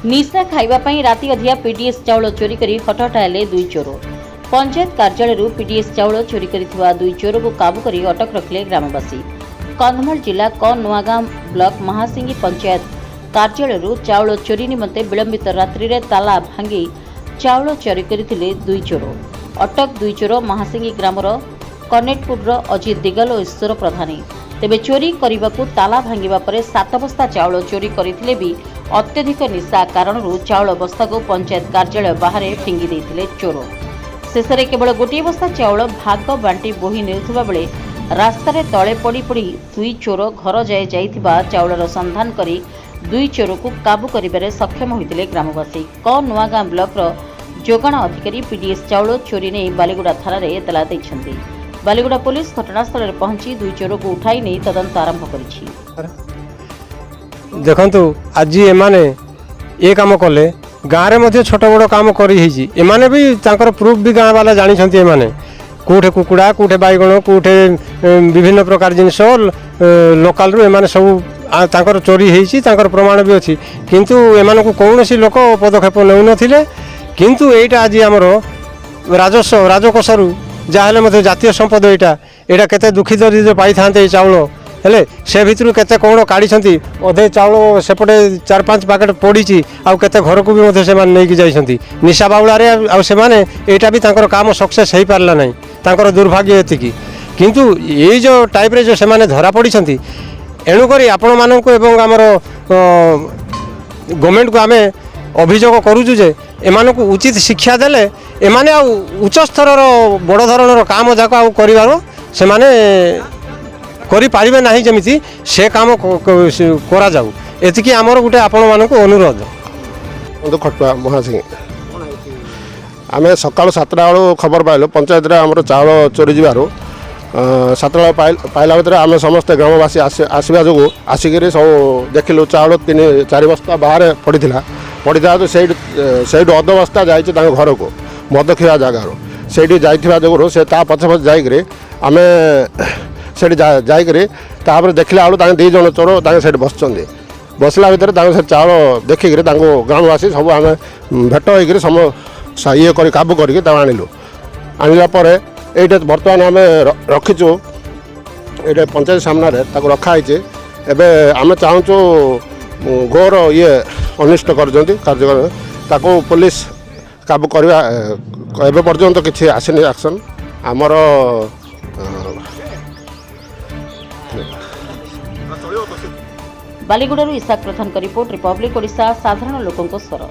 निशा खाइबापी राति अधिया पीडीएस चाउल चोरी कर हटहट हेले दुई चोर। पंचायत कार्यालय पीडीएस चाउल चोरी कर दुई चोर को काबू कर अटक रखिले ग्रामवासी। कंधमाल जिला क नुआगां ब्लॉक महासिंगी पंचायत कार्यालय चाउल चोरी निमंते विलंबित रात्रि रे ताला भांगी चाउल चोरी करथिले दुई चोर। अटक दुई चोर महासिंगी ग्रामर कनेटपुर अजित दिगल और ईश्वर प्रधानी। तेबे चोरी करने ताला भांगिबा परे 7 बस्ता चाउल चोरी करथिले भी अत्यधिक निशा कारण चाउल बस्ता को पंचायत कार्यालय बाहर फिंगी देथिले चोर। शेष में केवल गोटे बस्ता चाउल भाग बांटी बोही नेउथबा बेले रास्तार तले पड़ी पड़ी दुई चोर घर जाए जाइथिबा चाउलर संधान करी दुई चोर को काबू करिबारे सक्षम होइतिले ग्रामवासी। क नुआगां ब्लॉक जोगाण अधिकारी पीडीएस चाउल चोरी नहीं बालीगुड़ा थाना रे एतला दैछन्ती। बालीगुड़ा पुलिस घटनास्थल में पहुंची दुई चोर को उठाई नहीं तदंत आरंभ करिछि। देखंतु आज एमाने ए काम कले गाँव में मध्य छोट बड़ काम करी एमाने भी तांकर प्रूफ भी गाँव वाला जानी एमाने कौटे कुकुड़ा कौटे बैगण कौटे विभिन्न प्रकार जिनस लोकाल रू एमाने सब तांकर चोरी होईछि तांकर प्रमाण भी अच्छी किंतु एमान को कौनसी लोक पदक्षेप नेउ नथिले किंतु एटा आज हमर राजस्व राजकोषरू जहाँ मत जातीय संपद यहाँ केते दुखी दरिद्र पाई था चाउल हेले से भितर केते कौन काढ़ी अधे चाउल सेपटे 4-5 पैकेट पड़ी आउ केते घर को भी से नहीं जाइछंती निशा बाउलारे यहाँ भी तांकर काम सक्सेस हो पारला नहीं तांकर दुर्भाग्य एतिकी किंतु ये जो टाइप रे जो से धरा पड़ी एणुक आपण मानक एवं आमर गवर्नमेंट को आमे अभियोग करूँ जे एमान को उचित शिक्षा देले एमाने आ उच्च स्तर बड़ धरणर काम जाक आ करिवारो से माने करि पारिबे नाही जेमिति से काम करा जाऊ एतिकी हमर गुटे आपण मानक अनुरोध। तो खटुआ महासिंह आमे सकाळ 7टा बेलू खबर पाइलो पंचायत रे हमर चाउल चोरी जिबारो 7टा पाइला भीतर आमे समस्त ग्रामवासी आसवा जो आसिक सब देखिलु चाउल 3-4 बस्ता बाहर पड़ीला तो से अध बस्ता जाइए घर को मद खिया जगार से जो से पछ पछ जाकर आम से जाकर देखला बेलू 2 जन चोर से बस बसला भितर से चाउल देखिक ग्रामवासी सब आम भेट होकर सम ये कर काबू करके आणिलु आनिला ये बर्तमान आम रखीचु ये पंचायत सामने रखाई एवं आम चाहूँ घोर ये अनिष्ट कर पुलिस काबू करवा एवं पर्यंत किसी आसनी एक्शन आमर बालीगुड़ा इसाक प्रधान रिपोर्ट रिपब्लिक ओडिशा साधारण लोकों स्वर।